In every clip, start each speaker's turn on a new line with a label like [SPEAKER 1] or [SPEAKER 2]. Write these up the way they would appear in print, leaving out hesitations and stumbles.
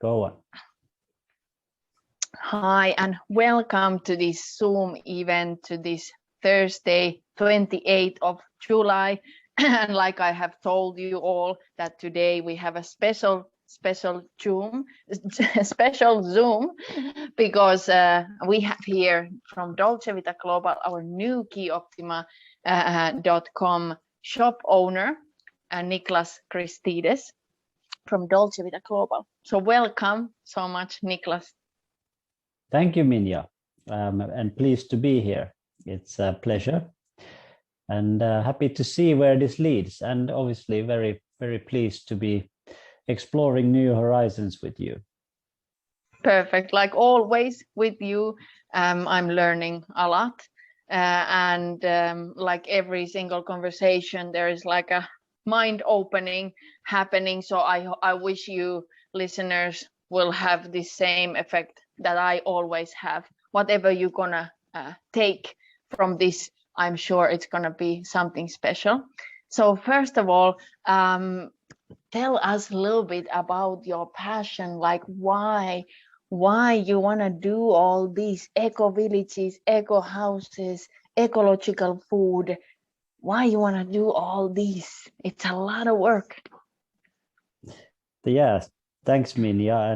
[SPEAKER 1] Go on.
[SPEAKER 2] Hi, and welcome to this Zoom event, to this Thursday, 28th of July. And like I have told you all, that today we have a special Zoom, because we have here from Dolce Vita Global our new Qi-Optima.com shop owner, Niklas Christides from Dolce Vita Global. So welcome so much, Niklass.
[SPEAKER 1] Thank you, Minja, and pleased to be here. It's a pleasure, and happy to see where this leads, and obviously very, very pleased to be exploring new horizons with you.
[SPEAKER 2] Perfect. Like always with you, I'm learning a lot, and like every single conversation, there is like a mind opening happening. So I wish you listeners will have the same effect that I always have. Whatever you're gonna take from this, I'm sure it's gonna be something special. So first of all, tell us a little bit about your passion, like why you wanna do all these eco villages, eco houses, ecological food. Why you wanna do all these? It's a lot of work.
[SPEAKER 1] Yes, thanks, Minja,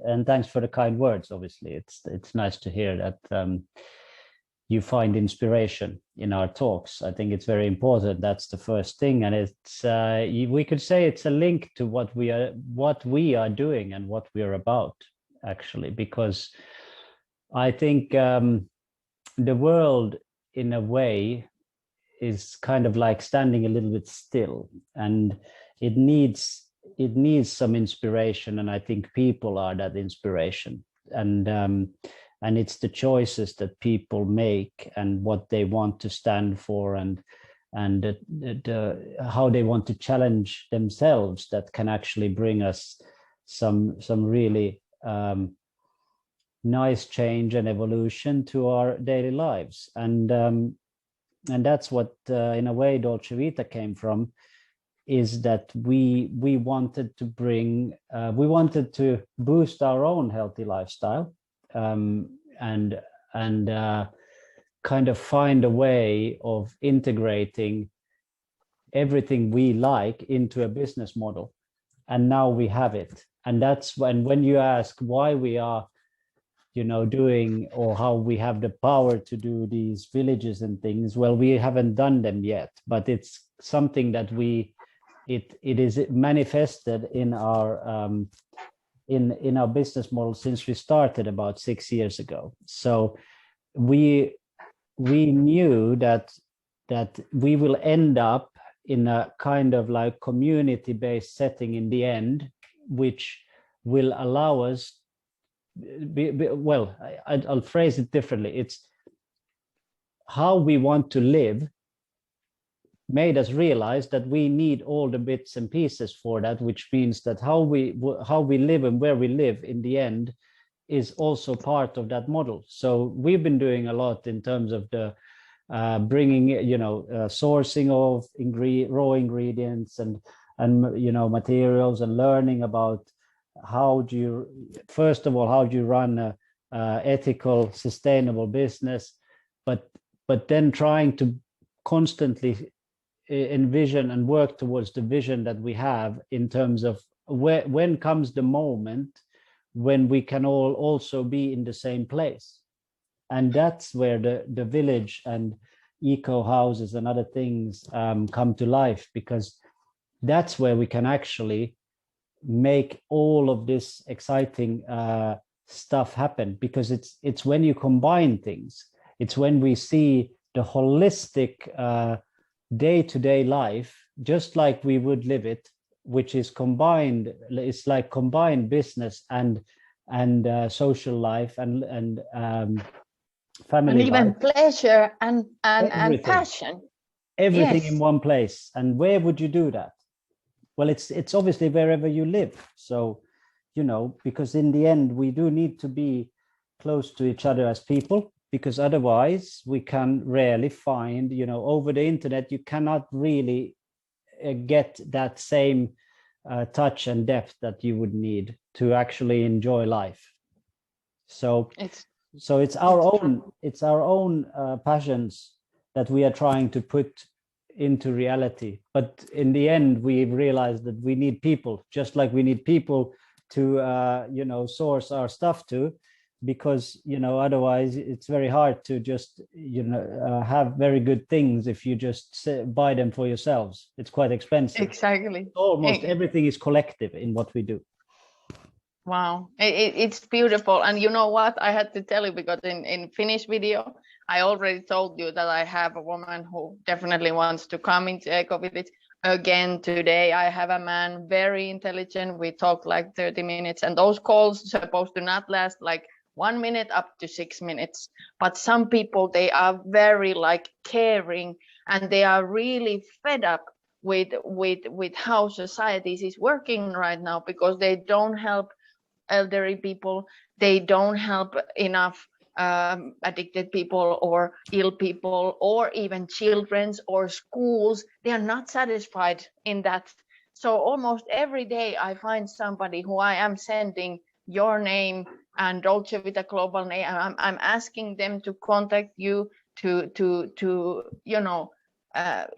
[SPEAKER 1] and thanks for the kind words. Obviously, it's nice to hear that you find inspiration in our talks. I think it's very important. That's the first thing, and it's we could say it's a link to what we are doing and what we are about, actually, because I think the world, in a way, is kind of like standing a little bit still, and it needs some inspiration, and I think people are that inspiration, and it's the choices that people make and what they want to stand for, and how they want to challenge themselves, that can actually bring us some really nice change and evolution to our daily lives, and that's what in a way Dolce Vita came from, is that we wanted to bring we wanted to boost our own healthy lifestyle, and kind of find a way of integrating everything we like into a business model, and now we have it. And that's when you ask why we are doing, or how we have the power to do these villages and things, well, we haven't done them yet, but it's something that it is manifested in our in our business model since we started about 6 years ago. So we knew that we will end up in a kind of like community-based setting in the end, which will allow us I'll phrase it differently. It's how we want to live made us realize that we need all the bits and pieces for that, which means that how we live and where we live in the end is also part of that model. So we've been doing a lot in terms of the bringing sourcing of raw ingredients and materials, and learning about how do you run a ethical, sustainable business, but then trying to constantly envision and work towards the vision that we have in terms of when comes the moment when we can all also be in the same place. And that's where the village and eco houses and other things come to life, because that's where we can actually make all of this exciting stuff happen, because it's when you combine things, it's when we see the holistic day-to-day life just like we would live it, which is combined. It's like combined business and social life and family, and
[SPEAKER 2] even
[SPEAKER 1] life,
[SPEAKER 2] pleasure and passion,
[SPEAKER 1] everything
[SPEAKER 2] yes.
[SPEAKER 1] in one place. And where would you do that? Well, it's obviously wherever you live. So because in the end we do need to be close to each other as people, because otherwise we can rarely find, over the internet, you cannot really get that same touch and depth that you would need to actually enjoy life. So it's our own passions that we are trying to put into reality. But in the end, we realize that we need people, just like we need people to source our stuff to, because otherwise it's very hard to just have very good things if you just buy them for yourselves. It's quite expensive.
[SPEAKER 2] Exactly.
[SPEAKER 1] Almost everything is collective in what we do.
[SPEAKER 2] Wow, it's beautiful. And you know what, I had to tell you, because in Finnish video I already told you that I have a woman who definitely wants to come into Eco-Village. Again today I have a man, very intelligent. We talked like 30 minutes, and those calls supposed to not last like 1 minute up to 6 minutes. But some people, they are very like caring, and they are really fed up with how societies is working right now, because they don't help elderly people, they don't help enough addicted people or ill people, or even children's or schools. They are not satisfied in that. So almost every day I find somebody who I am sending your name and Dolce Vita Global name. I'm asking them to contact you to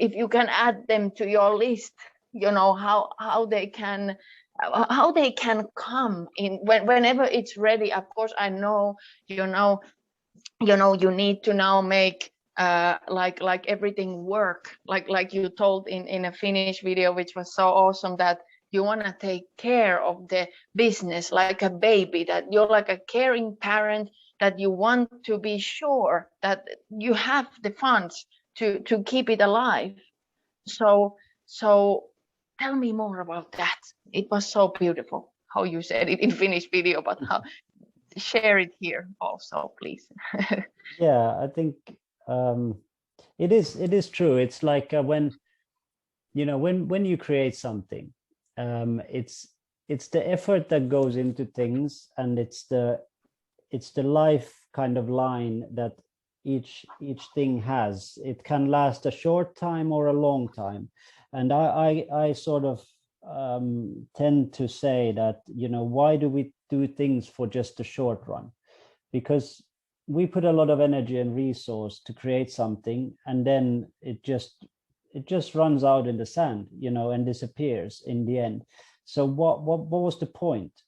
[SPEAKER 2] if you can add them to your list, how they can come in whenever it's ready. Of course, I know you need to now make like everything work, like you told in a Finnish video, which was so awesome, that you want to take care of the business like a baby, that you're like a caring parent, that you want to be sure that you have the funds to keep it alive. So tell me more about that. It was so beautiful how you said it in Finnish video, but share it here also, please.
[SPEAKER 1] Yeah, I think it is true. It's like when you create something, it's the effort that goes into things, and it's the life kind of line that each thing has. It can last a short time or a long time, and I sort of tend to say that, why do we do things for just a short run? Because we put a lot of energy and resource to create something, and then it just runs out in the sand, and disappears in the end. So what was the point?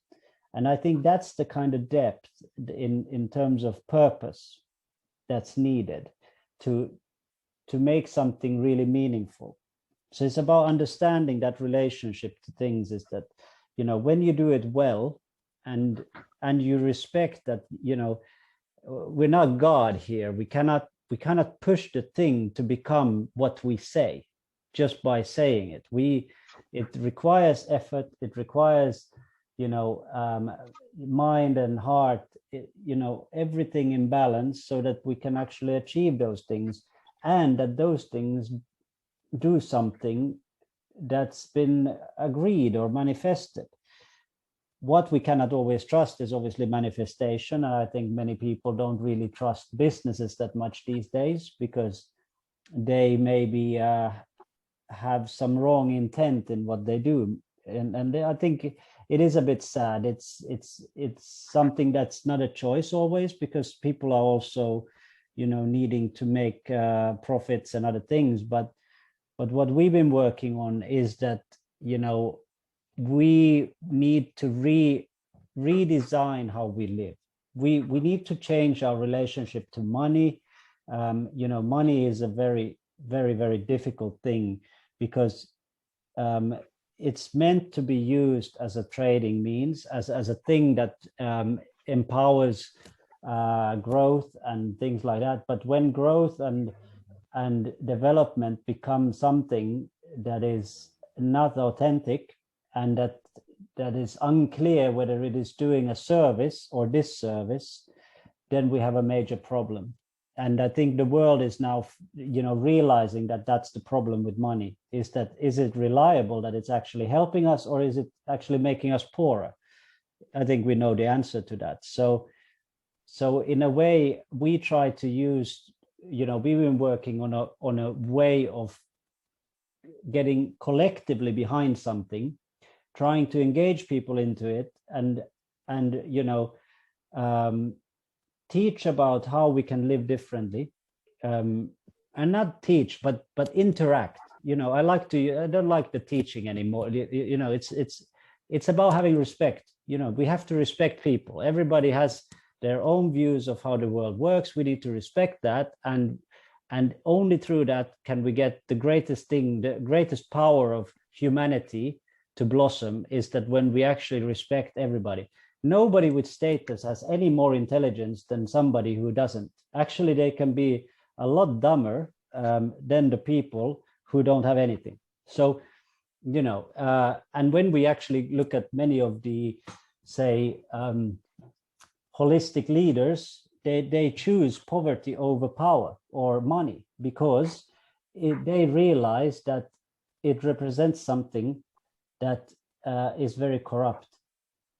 [SPEAKER 1] And I think that's the kind of depth in terms of purpose that's needed to make something really meaningful. So it's about understanding that relationship to things, is that, when you do it well, and you respect that, we're not God here. We cannot push the thing to become what we say just by saying it. It requires effort. It requires, mind and heart, everything in balance, so that we can actually achieve those things, and that those things do something that's been agreed or manifested. What we cannot always trust is obviously manifestation, and I think many people don't really trust businesses that much these days, because they maybe have some wrong intent in what they do, and I think it is a bit sad. It's something that's not a choice always, because people are also, needing to make profits and other things. But what we've been working on is that, we need to redesign how we live. We need to change our relationship to money. Money is a very, very, very difficult thing, because it's meant to be used as a trading means, as a thing that empowers growth and things like that. But when growth and development become something that is not authentic, and that is unclear whether it is doing a service or disservice, then we have a major problem. And I think the world is now, realizing that that's the problem with money, is it reliable, that it's actually helping us, or is it actually making us poorer? I think we know the answer to that. So in a way, we try to use, we've been working on a way of getting collectively behind something trying to engage people into it, and you know, teach about how we can live differently, and not teach, but interact. You know, I don't like the teaching anymore. You know, it's about having respect. You know, we have to respect people. Everybody has their own views of how the world works. We need to respect that, and only through that can we get the greatest thing, the greatest power of humanity to blossom, is that when we actually respect everybody. Nobody with status has any more intelligence than somebody who doesn't. Actually, they can be a lot dumber than the people who don't have anything. So, you know, and when we actually look at many of the, say, holistic leaders, they choose poverty over power or money, because they realize that it represents something that is very corrupt,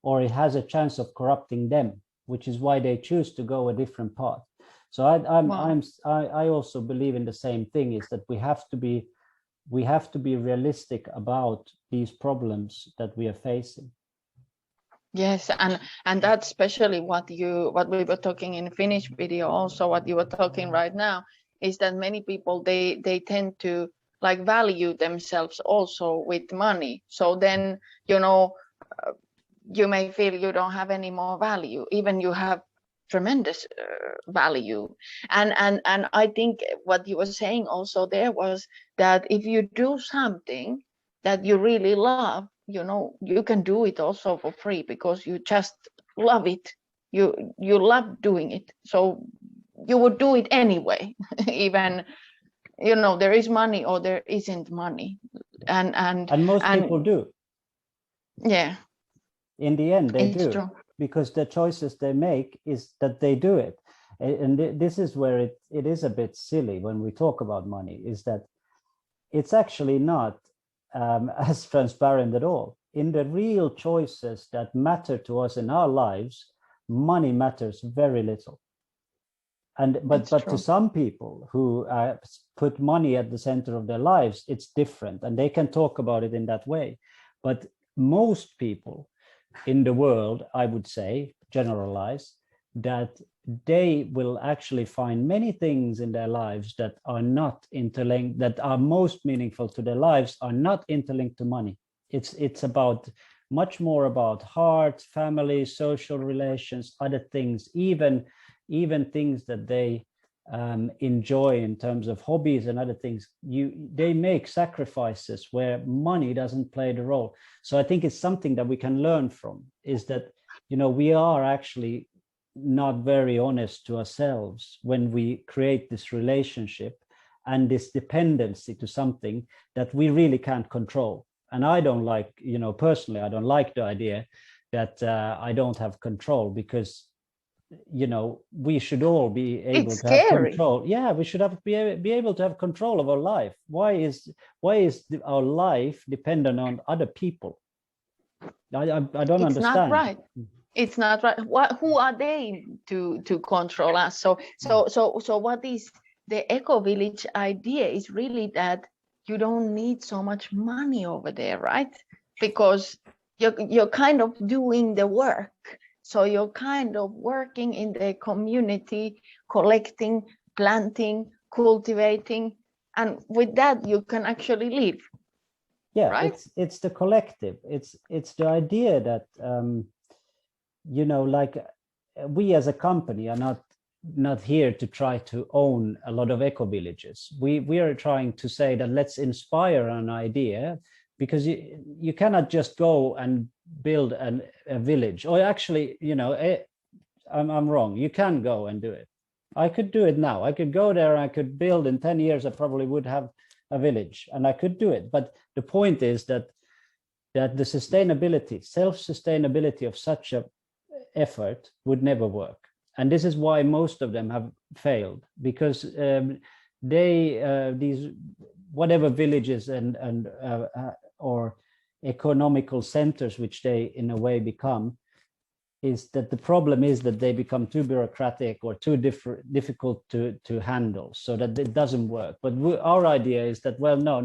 [SPEAKER 1] or it has a chance of corrupting them, which is why they choose to go a different path. So I also believe in the same thing, is that we have to be realistic about these problems that we are facing.
[SPEAKER 2] Yes, and that's especially what we were talking in the Finnish video, also what you were talking right now, is that many people they tend to like value themselves also with money. So then, you know, you may feel you don't have any more value, even you have tremendous value. And I think what you were saying also there was that if you do something that you really love, you know, you can do it also for free because you just love it. You love doing it, so you would do it anyway. Even, you know, there is money or there isn't money, and
[SPEAKER 1] most people do.
[SPEAKER 2] Yeah,
[SPEAKER 1] in the end they do,
[SPEAKER 2] true.
[SPEAKER 1] Because the choices they make is that they do it. And this is where it is a bit silly when we talk about money, is that it's actually not as transparent at all. In the real choices that matter to us in our lives, money matters very little. But to some people who put money at the center of their lives, it's different, and they can talk about it in that way. But most people in the world, I would say, generalize, that they will actually find many things in their lives that are not interlinked, that are most meaningful to their lives, are not interlinked to money. It's about much more about heart, family, social relations, other things, even things that they enjoy in terms of hobbies and other things. They make sacrifices where money doesn't play the role. So I think it's something that we can learn from, is that, you know, we are actually not very honest to ourselves when we create this relationship and this dependency to something that we really can't control. And I don't like, you know, personally, I don't like the idea that I don't have control, because, you know, we should all be able to have control. Yeah, we should be able to have control of our life. Why is our life dependent on other people? I don't understand.
[SPEAKER 2] It's not right. It's not right. Who are they to control us? So what is the eco village idea is really that you don't need so much money over there, right? Because you're kind of doing the work. So you're kind of working in the community, collecting, planting, cultivating, and with that you can actually live.
[SPEAKER 1] Yeah,
[SPEAKER 2] right?
[SPEAKER 1] It's the collective. It's the idea that you know, like, we as a company are not here to try to own a lot of eco villages. We are trying to say that let's inspire an idea, because you cannot just go and build a village. Or actually, you know, I'm wrong. You can go and do it. I could do it now. I could go there and I could build. In 10 years, I probably would have a village, and I could do it. But the point is that the sustainability, self-sustainability of such a effort would never work. And this is why most of them have failed, because these whatever villages and or economical centers which they in a way become, is that the problem is that they become too bureaucratic or too difficult to handle, so that it doesn't work. But our idea is that, well, no,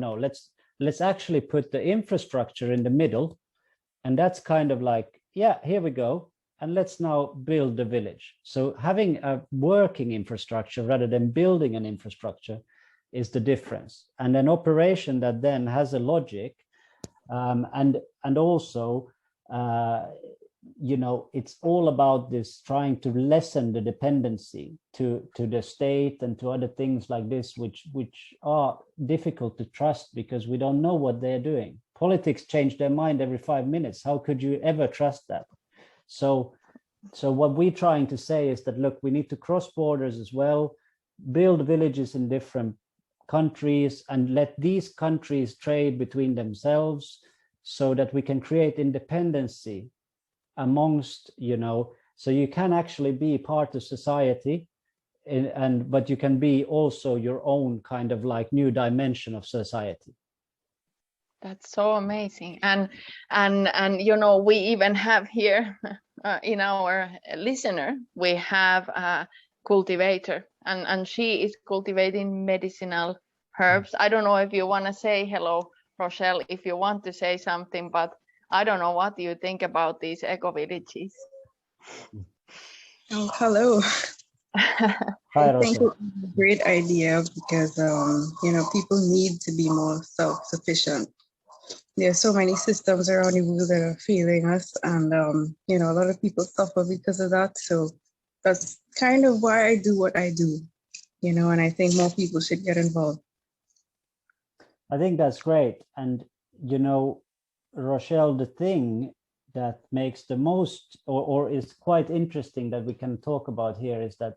[SPEAKER 1] let's actually put the infrastructure in the middle, And that's kind of like, yeah, here we go. And let's now build the village. So having a working infrastructure rather than building an infrastructure is the difference. And an operation that then has a logic, and also, it's all about this trying to lessen the dependency to the state and to other things like this, which are difficult to trust because we don't know what they're doing. Politics change their mind every 5 minutes. How could you ever trust that? So what we're trying to say is that, look, we need to cross borders as well, build villages in different countries, and let these countries trade between themselves so that we can create independency amongst, so you can actually be part of society, but you can be also your own kind of like new dimension of society.
[SPEAKER 2] That's so amazing. And we even have here in our listener, we have a cultivator, and she is cultivating medicinal herbs. I don't know if you want to say hello, Rochelle, if you want to say something, but I don't know what you think about these eco villages.
[SPEAKER 3] Oh, hello.
[SPEAKER 1] Hi,
[SPEAKER 3] I think it's a great idea because people need to be more self-sufficient. There are so many systems around the world that are failing us, and a lot of people suffer because of that. So that's kind of why I do what I do, and I think more people should get involved.
[SPEAKER 1] I think that's great. And Rochelle, the thing that makes the most or is quite interesting that we can talk about here is that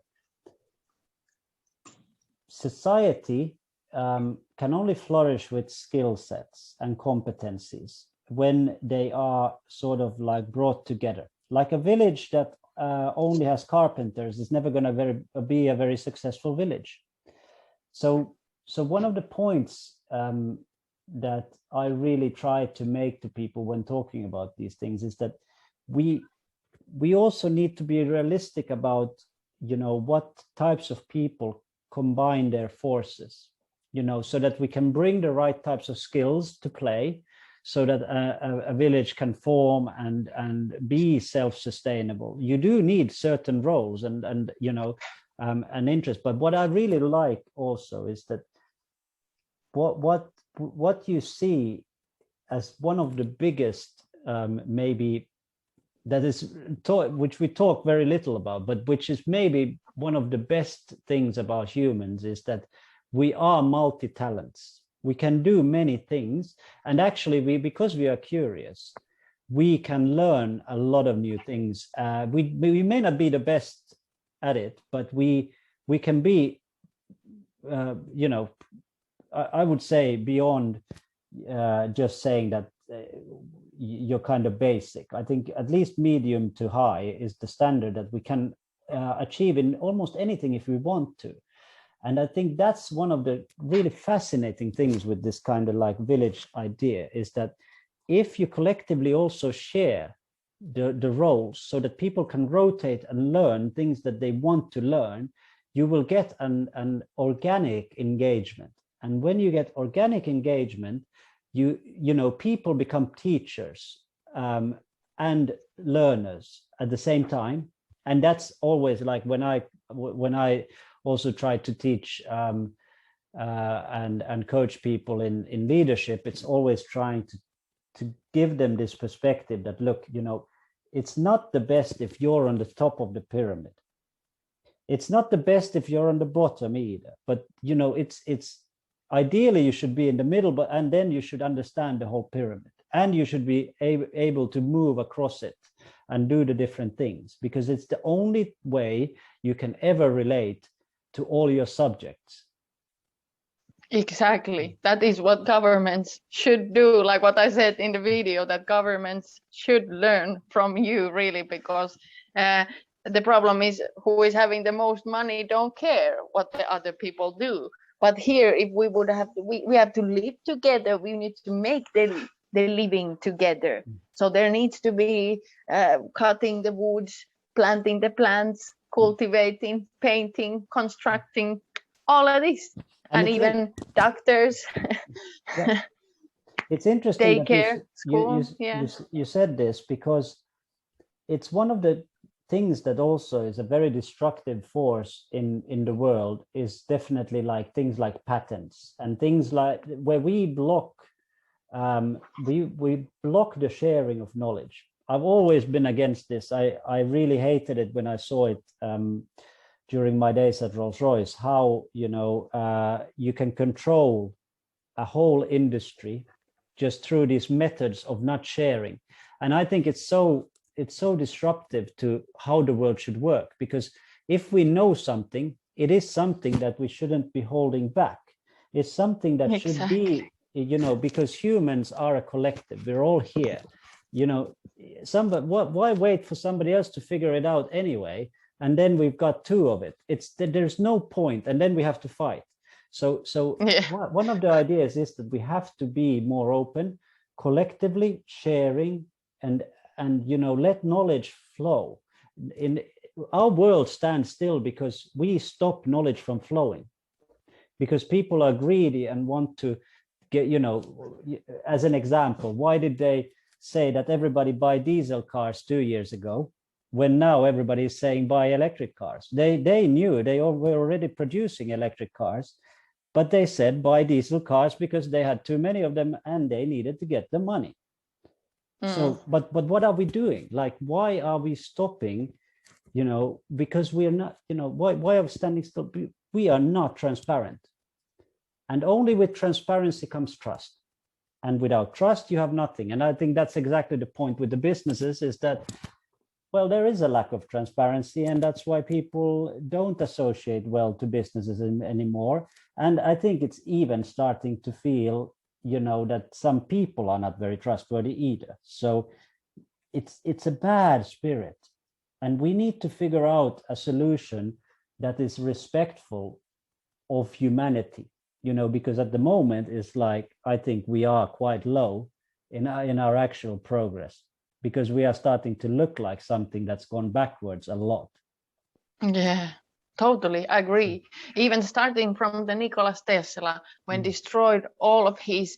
[SPEAKER 1] society can only flourish with skill sets and competencies when they are sort of like brought together. Like a village that only has carpenters is never going to be a very successful village. So one of the points that I really try to make to people when talking about these things is that we also need to be realistic about what types of people combine their forces, so that we can bring the right types of skills to play, so that a village can form and be self-sustainable. You do need certain roles and an interest, but what I really like also is that what you see as one of the biggest maybe that is which we talk very little about, but which is maybe one of the best things about humans, is that we are multi-talents. We can do many things, and actually because we are curious, we can learn a lot of new things. We may not be the best at it, but we can be I would say beyond just saying that you're kind of basic. I think at least medium to high is the standard that we can achieve in almost anything if we want to. And I think that's one of the really fascinating things with this kind of like village idea, is that if you collectively also share the roles so that people can rotate and learn things that they want to learn, you will get an organic engagement. And when you get organic engagement, people become teachers and learners at the same time. And that's always like when I also try to teach and coach people in leadership, it's always trying to give them this perspective that, look, it's not the best if you're on the top of the pyramid. It's not the best if you're on the bottom either. But it's ideally you should be in the middle, and then you should understand the whole pyramid, and you should be able to move across it and do the different things, because it's the only way you can ever relate to all your subjects.
[SPEAKER 2] Exactly. That is what governments should do. Like what I said in the video, that governments should learn from you, really, because the problem is who is having the most money don't care what the other people do. But here, if we would have, we have to live together. We need to make the living together. So there needs to be cutting the woods, planting the plants, cultivating, painting, constructing, all of this. And even doctors.
[SPEAKER 1] Yeah. it's interesting that
[SPEAKER 2] daycare, school.
[SPEAKER 1] you said this, because it's one of the things that also is a very destructive force in the world, is definitely like things like patents and things like where we block we block the sharing of knowledge. I've always been against this. I really hated it when I saw it during my days at Rolls Royce, how you can control a whole industry just through these methods of not sharing. And I think it's so disruptive to how the world should work, because if we know something, it is something that we shouldn't be holding back. It's something that should be, because humans are a collective. We're all here. Why wait for somebody else to figure it out anyway? And then we've got two of it. There's no point, and then we have to fight. So one of the ideas is that we have to be more open, collectively sharing, and let knowledge flow. In our world stands still because we stop knowledge from flowing, because people are greedy and want to get, as an example, why did they say that everybody buy diesel cars 2 years ago, when now everybody is saying buy electric cars? They knew they were already producing electric cars, but they said buy diesel cars because they had too many of them and they needed to get the money. So, but what are we doing? Like, why are we stopping? Because we are not, why are we standing still? We are not transparent. And only with transparency comes trust. And without trust, you have nothing. And I think that's exactly the point with the businesses, is that, well, there is a lack of transparency, and that's why people don't associate well to businesses anymore. And I think it's even starting to feel, that some people are not very trustworthy either. So it's a bad spirit. And we need to figure out a solution that is respectful of humanity, because at the moment it's like, I think we are quite low in our actual progress, because we are starting to look like something that's gone backwards a lot.
[SPEAKER 2] Yeah, totally agree. Even starting from the Nikola Tesla, when destroyed all of his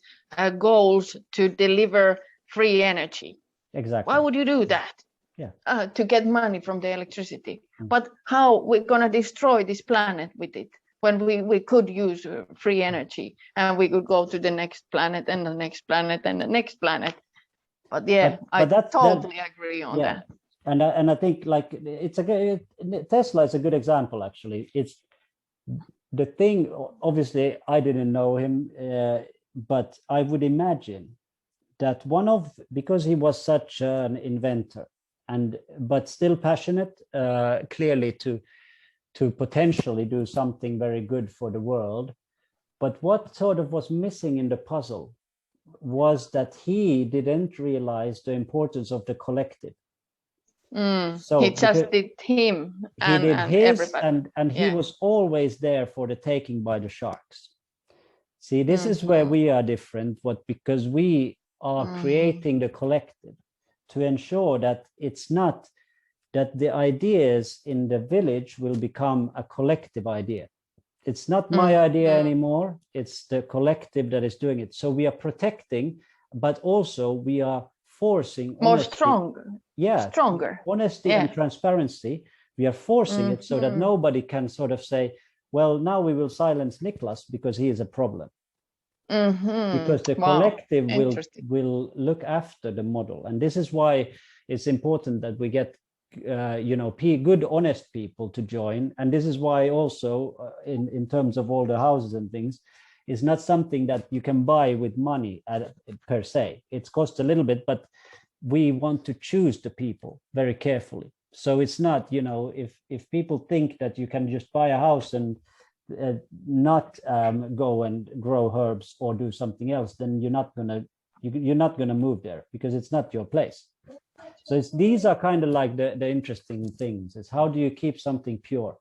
[SPEAKER 2] goals to deliver free energy.
[SPEAKER 1] Exactly.
[SPEAKER 2] Why would you do that?
[SPEAKER 1] Yeah.
[SPEAKER 2] To get money from the electricity. But how we're going to destroy this planet with it, when we could use free energy, and we could go to the next planet and the next planet and the next planet. But I totally agree on that.
[SPEAKER 1] And I think like Tesla is a good example, actually. It's the thing, obviously I didn't know him, but I would imagine that because he was such an inventor, but still passionate, clearly to potentially do something very good for the world. But what sort of was missing in the puzzle was that he didn't realize the importance of the collective.
[SPEAKER 2] So he just did him and everybody.
[SPEAKER 1] And he was always there for the taking by the sharks. See, this is where we are different, because we are creating the collective to ensure that it's not that the ideas in the village will become a collective idea. It's not my idea anymore. It's the collective that is doing it. So we are protecting, but also we are forcing
[SPEAKER 2] stronger.
[SPEAKER 1] Honesty and transparency. We are forcing it so that nobody can sort of say, well, now we will silence Niklass because he is a problem. Because the collective will look after the model. And this is why it's important that we get good, honest people to join. And this is why also in terms of all the houses and things, is not something that you can buy with money per se. It costs a little bit, but we want to choose the people very carefully. So it's not, if people think that you can just buy a house and not go and grow herbs or do something else, then you're not gonna move there, because it's not your place. So these are kind of like the interesting things. Is how do you keep something pure?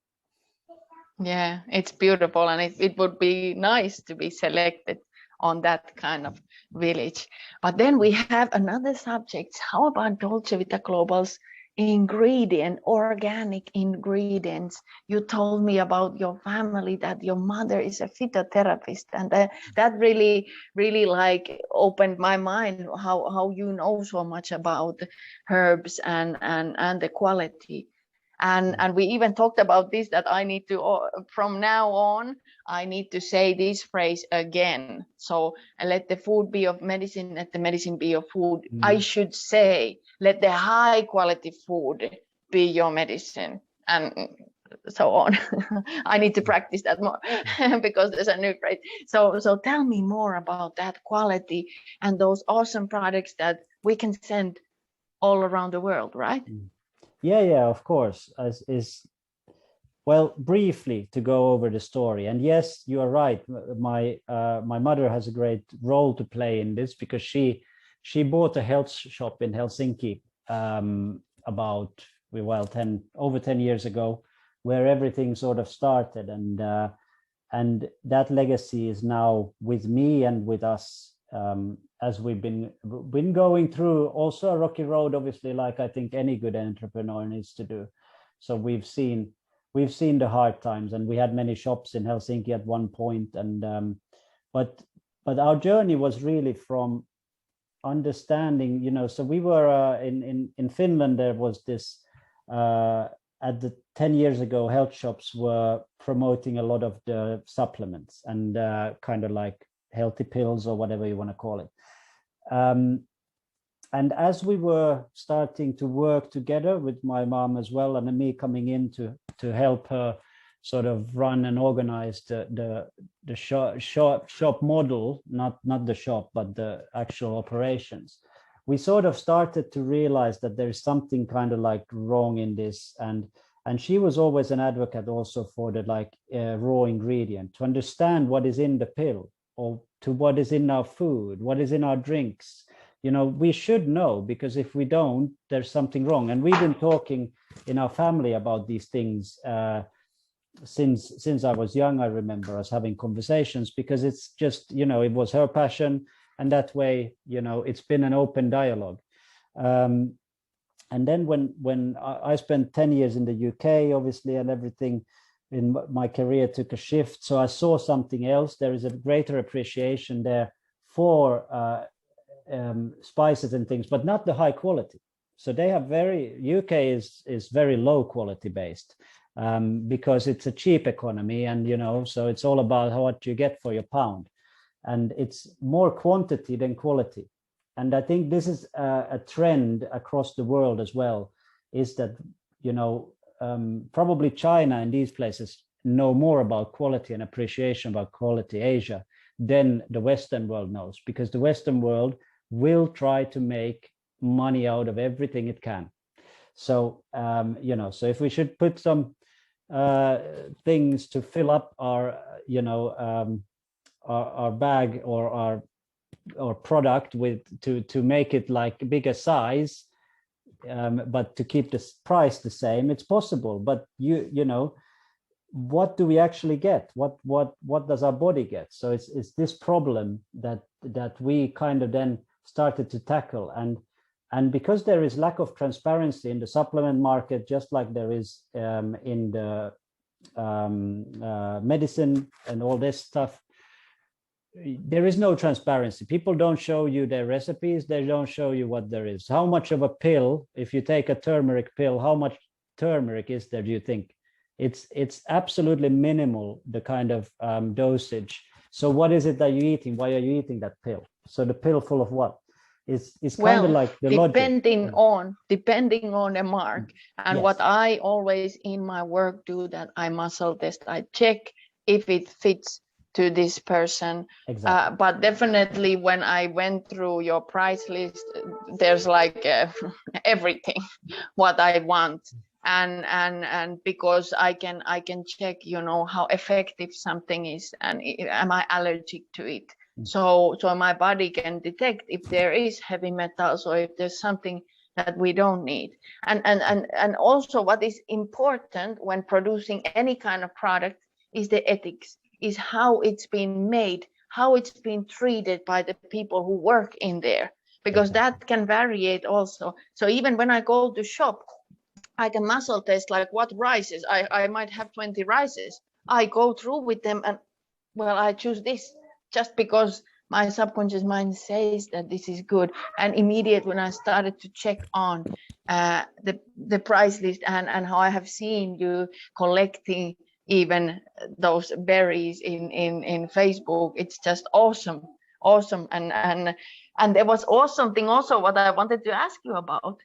[SPEAKER 2] Yeah, it's beautiful, and it would be nice to be selected on that kind of village. But then we have another subject. How about Dolce Vita Global's organic ingredients. You told me about your family, that your mother is a phytotherapist, and that really like opened my mind, how you know so much about herbs and the quality. And we even talked about this, that I need to, from now on, I need to say this phrase again. So let the food be of medicine, let the medicine be of food. I should say, let the high quality food be your medicine, and so on. I need to practice that more because there's a new phrase. So tell me more about that quality and those awesome products that we can send all around the world, right?
[SPEAKER 1] Yeah, of course. Well, briefly to go over the story, and yes, you are right. My mother has a great role to play in this, because she bought a health shop in Helsinki about over 10 years ago, where everything sort of started, and that legacy is now with me and with us, as we've been going through also a rocky road, obviously, like I think any good entrepreneur needs to do. So we've seen the hard times, and we had many shops in Helsinki at one point, and but our journey was really from understanding, so we were in Finland. There was this at the 10 years ago, health shops were promoting a lot of the supplements and kind of like healthy pills or whatever you want to call it. And as we were starting to work together with my mom as well, and me coming in to help her sort of run and organize the shop model, not the shop, but the actual operations, we sort of started to realize that there's something kind of like wrong in this. And she was always an advocate also for the raw ingredient, to understand what is in the pill, or to what is in our food, what is in our drinks. We should know, because if we don't, there's something wrong. And we've been talking in our family about these things since I was young. I remember us having conversations, because it's just, it was her passion, and that way, it's been an open dialogue. And then when I spent 10 years in the UK, obviously, and everything in my career took a shift, so I saw something else. There is a greater appreciation there for spices and things, but not the high quality. So they have UK is very low quality based, because it's a cheap economy, and so it's all about what you get for your pound, and it's more quantity than quality. And I think this is a trend across the world as well, is that probably China and these places know more about quality and appreciation about quality, Asia, than the Western world knows, because the Western world will try to make money out of everything it can. So so if we should put some things to fill up our our bag or our product with, to make it like bigger size, but to keep the price the same, it's possible. But what do we actually get? What does our body get? So it's this problem that we kind of then started to tackle. And because there is lack of transparency in the supplement market, just like there is in the medicine and all this stuff, there is no transparency. People don't show you their recipes. They don't show you what there is. How much of a pill, if you take a turmeric pill, how much turmeric is there, do you think? It's absolutely minimal, the kind of dosage. So what is it that you're eating? Why are you eating that pill? So the pill full of what? It's kind of like the
[SPEAKER 2] depending
[SPEAKER 1] logic.
[SPEAKER 2] Depending on the mark. And
[SPEAKER 1] yes.
[SPEAKER 2] What I always in my work do, that I muscle test, I check if it fits to this person.
[SPEAKER 1] Exactly.
[SPEAKER 2] But definitely when I went through your price list, there's like everything what I want. And because I can check, how effective something is, and am I allergic to it? So my body can detect if there is heavy metals, or if there's something that we don't need. And also what is important when producing any kind of product is the ethics, is how it's been made, how it's been treated by the people who work in there, because that can variate also. So even when I go to shop, I can muscle test like what rices. I might have 20 rices. I go through with them and well, I choose this just because my subconscious mind says that this is good. And immediately when I started to check on the price list and how I have seen you collecting even those berries in Facebook, it's just awesome. And there was awesome thing also what I wanted to ask you about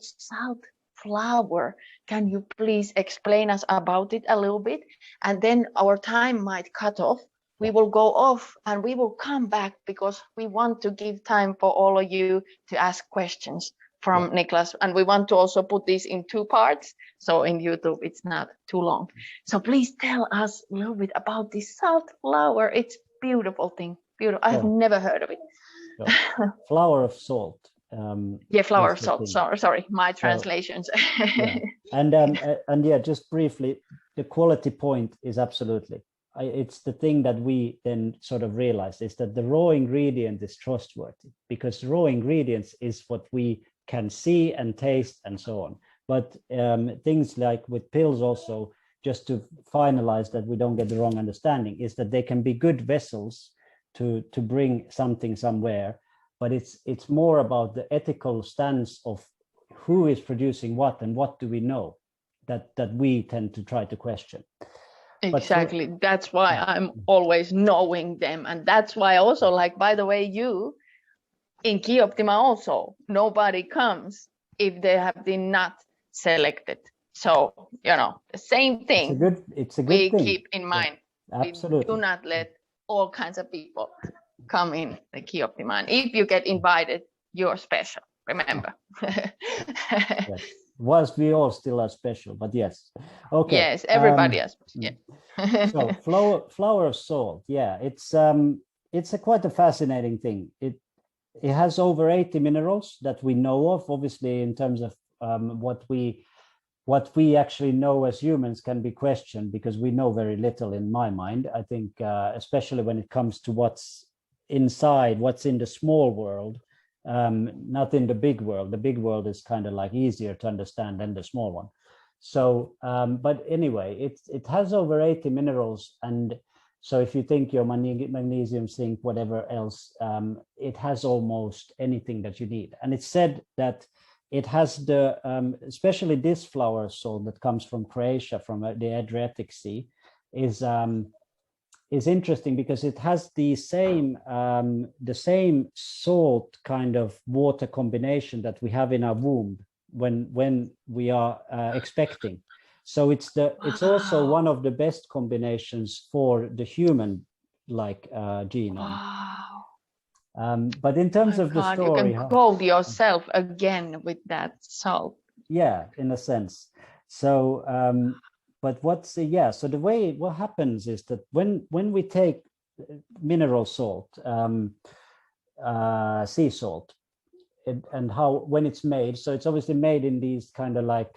[SPEAKER 2] salt flour. Can you please explain us about it a little bit? And then our time might cut off. We will go off and we will come back because we want to give time for all of you to ask questions from Niklass. And we want to also put this in 2 parts. So in YouTube, it's not too long. So please tell us a little bit about this salt flour. It's beautiful thing. Beautiful. I've never heard of it.
[SPEAKER 1] Flour of salt.
[SPEAKER 2] Flour of salt. Sorry, my translations.
[SPEAKER 1] And yeah, just briefly, the quality point is absolutely. It's the thing that we then sort of realized is that the raw ingredient is trustworthy because raw ingredients is what we can see and taste and so on. But things like with pills also, just to finalize that we don't get the wrong understanding, is that they can be good vessels to bring something somewhere. But it's more about the ethical stance of who is producing what and what do we know that we tend to try to question.
[SPEAKER 2] Exactly. That's why I'm always knowing them. And that's why also, like, by the way, you in Qi-Optima also, nobody comes if they have been not selected. So, the same thing
[SPEAKER 1] it's a good thing.
[SPEAKER 2] Keep in mind.
[SPEAKER 1] Absolutely.
[SPEAKER 2] We do not let all kinds of people come in the Qi-Optima. And if you get invited, you're special. Remember.
[SPEAKER 1] Yes. Whilst we all still are special, but yes. Okay.
[SPEAKER 2] Yes, everybody is. Yeah.
[SPEAKER 1] So flour of salt. Yeah, it's quite a fascinating thing. It has over 80 minerals that we know of. Obviously, in terms of what we actually know as humans can be questioned because we know very little in my mind. I think especially when it comes to what's inside, what's in the small world, not in the big world. The big world is kind of like easier to understand than the small one. So, but anyway, it has over 80 minerals. And so if you think your magnesium, zinc, whatever else, it has almost anything that you need. And it's said that it has the, especially this flour salt that comes from Croatia, from the Adriatic Sea, is interesting because it has the same salt kind of water combination that we have in our womb when we are expecting. So it's also one of the best combinations for the human genome.
[SPEAKER 2] Wow.
[SPEAKER 1] But in terms of the story,
[SPEAKER 2] you can clothe yourself again with that salt.
[SPEAKER 1] Yeah, in a sense. So but so the way what happens is that when we take mineral salt, sea salt, and when it's made, so it's obviously made in these kind of like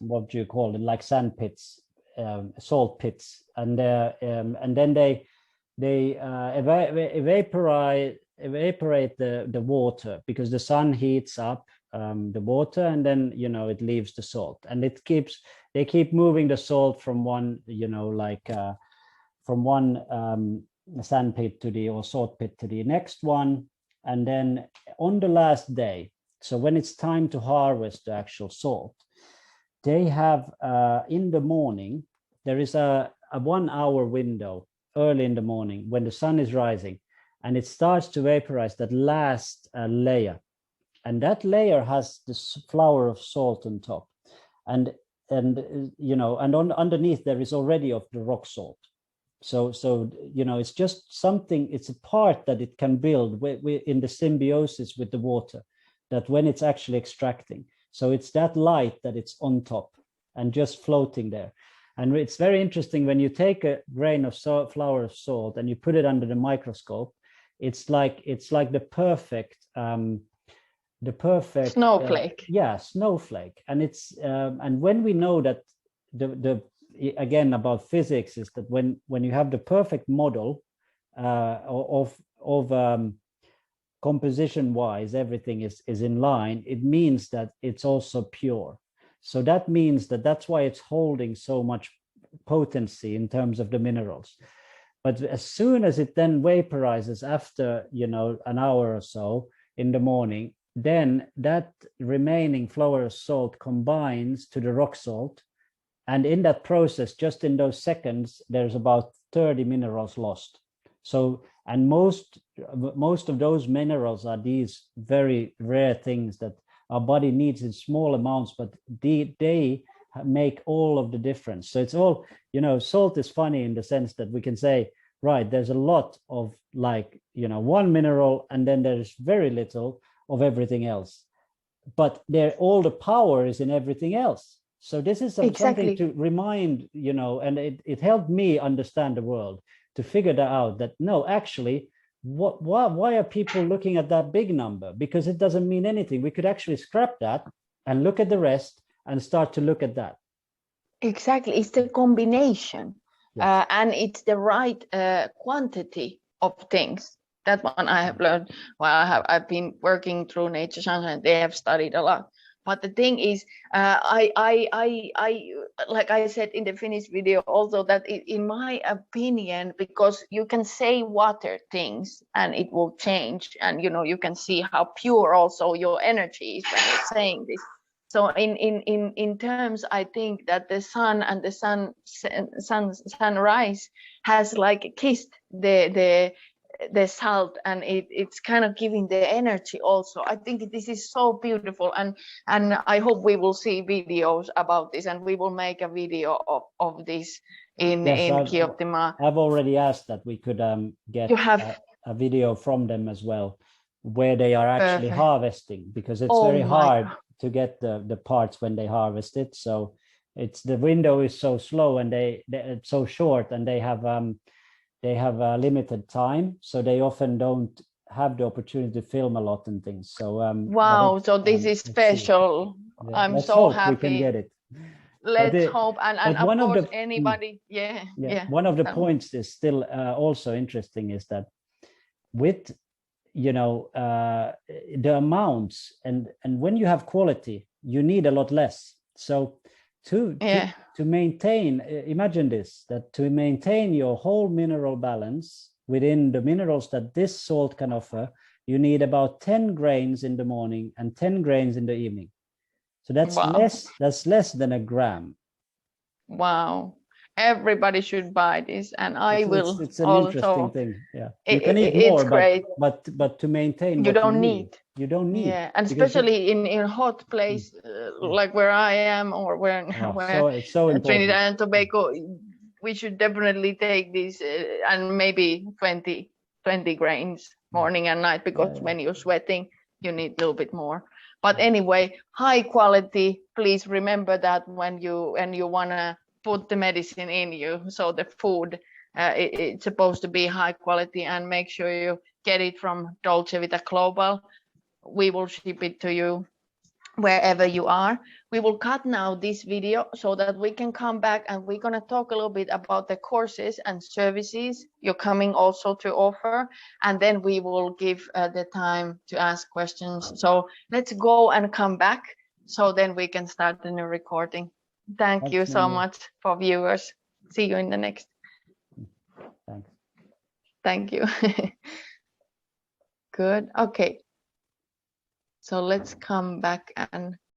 [SPEAKER 1] what do you call it, like sand pits, salt pits, and then they evaporate the water because the sun heats up the water, and then it leaves the salt, and they keep moving the salt from one from one sand pit or salt pit to the next one. And then on the last day, so when it's time to harvest the actual salt, they have in the morning, there is a 1 hour window early in the morning when the sun is rising, and it starts to vaporize that last layer. And that layer has the flour of salt on top. And underneath there is already of the rock salt. So it's just something, it's a part that it can build in the symbiosis with the water, that when it's actually extracting. So it's that light that it's on top and just floating there. And it's very interesting when you take a grain of flour of salt and you put it under the microscope, it's like the perfect
[SPEAKER 2] snowflake.
[SPEAKER 1] Snowflake. And it's and when we know that the again about physics is that when you have the perfect model of composition wise everything is in line, it means that it's also pure. So that means that that's why it's holding so much potency in terms of the minerals. But as soon as it then vaporizes after, you know, an hour or so in the morning, then that remaining flowers salt combines to the rock salt. And in that process, just in those seconds, there's about 30 minerals lost. So, and most of those minerals are these very rare things that our body needs in small amounts, but they make all of the difference. So it's all, you know, salt is funny in the sense that we can say, right, there's a lot of, like, you know, one mineral, and then there's very little of everything else. But there, all the power is in everything else. So this is something to remind, you know, and it helped me understand the world, to figure that out, that no, actually, why are people looking at that big number? Because it doesn't mean anything. We could actually scrap that and look at the rest and start to look at that.
[SPEAKER 2] Exactly. It's the combination.
[SPEAKER 1] Yes.
[SPEAKER 2] And it's the right quantity of things. That one I have learned. Well, I've been working through Nature Sunshine. They have studied a lot. But the thing is, I like I said in the Finnish video also, that in my opinion, because you can say water things and it will change, and you know, you can see how pure also your energy is when you're saying this. So in terms, I think that the sun and the sunrise has like kissed the salt, and it's kind of giving the energy also. I think this is so beautiful, and I hope we will see videos about this, and we will make a video of this in Qi-Optima.
[SPEAKER 1] I've already asked that we could get a video from them as well, where they are actually harvesting, because it's very hard to get the parts when they harvest it. So it's, the window is so slow, and it's so short, and they have a limited time, so they often don't have the opportunity to film a lot and things. So
[SPEAKER 2] wow, so this is special.
[SPEAKER 1] Yeah,
[SPEAKER 2] I'm so happy.
[SPEAKER 1] We can get it.
[SPEAKER 2] Let's hope, and of course anybody.
[SPEAKER 1] One of the points is still also interesting, is that with, you know, the amounts, and when you have quality, you need a lot less. So to maintain, imagine this, that to maintain your whole mineral balance within the minerals that this salt can offer, you need about 10 grains in the morning and 10 grains in the evening. So that's less than a gram.
[SPEAKER 2] Wow. Everybody should buy this, and I will.
[SPEAKER 1] It's an interesting thing. Yeah, you can eat more, but to maintain,
[SPEAKER 2] you don't need.
[SPEAKER 1] You don't need.
[SPEAKER 2] Yeah, and especially in hot place like where I am, or where
[SPEAKER 1] it's so important.
[SPEAKER 2] Trinidad and Tobago, we should definitely take this and maybe 20 grains morning and night, because when you're sweating, you need a little bit more. But anyway, high quality. Please remember that when you wanna put the medicine in you. So the food, it's supposed to be high quality, and make sure you get it from Dolce Vita Global. We will ship it to you wherever you are. We will cut now this video so that we can come back, and we're going to talk a little bit about the courses and services you're coming also to offer, and then we will give the time to ask questions. So let's go and come back, so then we can start the new recording. Thank you so much for viewers. See you in the next.
[SPEAKER 1] Thanks.
[SPEAKER 2] Thank you. Good. Okay. So let's come back and